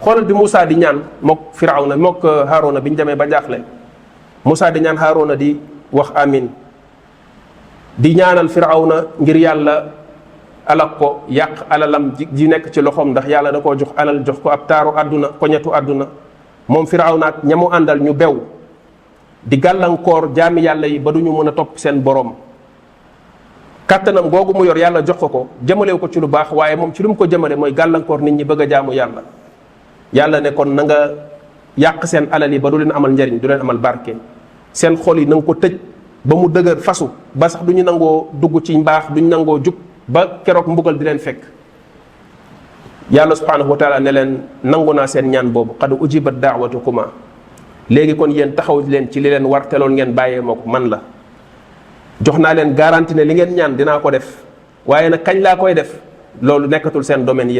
xoolal bi Moussa di ñaan mook Firawna mook Haaruna bi ñu demee ba jaaxle Moussa di ñaan Haaruna di wax amin di ñaanal Firawna ngir yàlla alak ko yàq alalam ji nekk ci loxoom ndax yàlla da koo jox alal jox ko ab taaru àdduna poñetu àdduna moom Firawna ak ñamu àndal ñu bew di gàllankoor jaami yàlla yi ba duñu mën a topp seen borom. kàttanam googu mu yor yàlla jox ko jëmalew ko ci lu baax waaye moom ci lu mu ko jëmale mooy gàllankoor nit ñi bëgg a jaamu yàlla. yàlla ne kon na nga yàq seen alal yi ba du leen amal njariñ du leen amal barke seen xol yi na nga ko tëj ba mu dëgër fasu ba sax du ñu nangoo dugg ci mbaax du ñu nangoo jub ba keroog mbugal di leen fekk. yàlla subhanahu wa taala ne leen nangu naa seen ñaan boobu qad ujibat da'watukuma léegi kon yéen taxaw leen ci li leen war te loolu ngeen bàyyee moo ko man la. jox naa leen garanti ne li ngeen ñaan dinaa ko def waaye nag kañ laa koy def loolu nekkatul seen domaine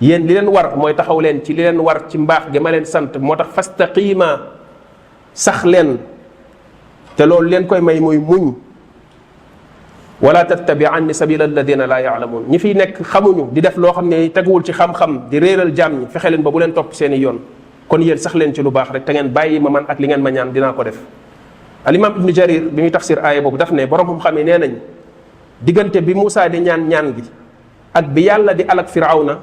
yéen li leen war mooy taxaw leen ci li leen war ci mbaax gi ma leen sant moo tax fastaqima sax leen te loolu leen koy may muy muñ wala tattabi'anni sabila alladina la ya'lamun ñi fiy nekk xamuñu di def loo xam ne teguwul ci xam-xam di réeral jaam ñi fexe leen ba bu leen topp seeni yoon kon yéen sax leen ci lu baax rek te ngeen bàyyi ma man ak li ngeen ma ñaan dinaa ko def. alimam ibnu jarir bi muy tafsir aaya boobu daf ne borom xam-xam yi nee nañ diggante bi Moussa di ñaan gi ak bi yàlla di alak Firawna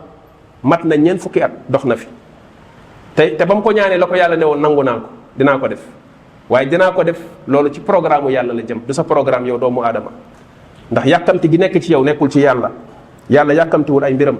mat na ñeent fukki at dox na fi te ba mu ko ñaanee la ko yàlla ne woon nangu naa ko dinaa ko def waaye dinaa ko def loolu ci programme yàlla la jëm du sa programme yow doomu aadama ndax yàkkamti gi nekk ci yow nekkul ci yàlla yàkkamtiwul ay mbiram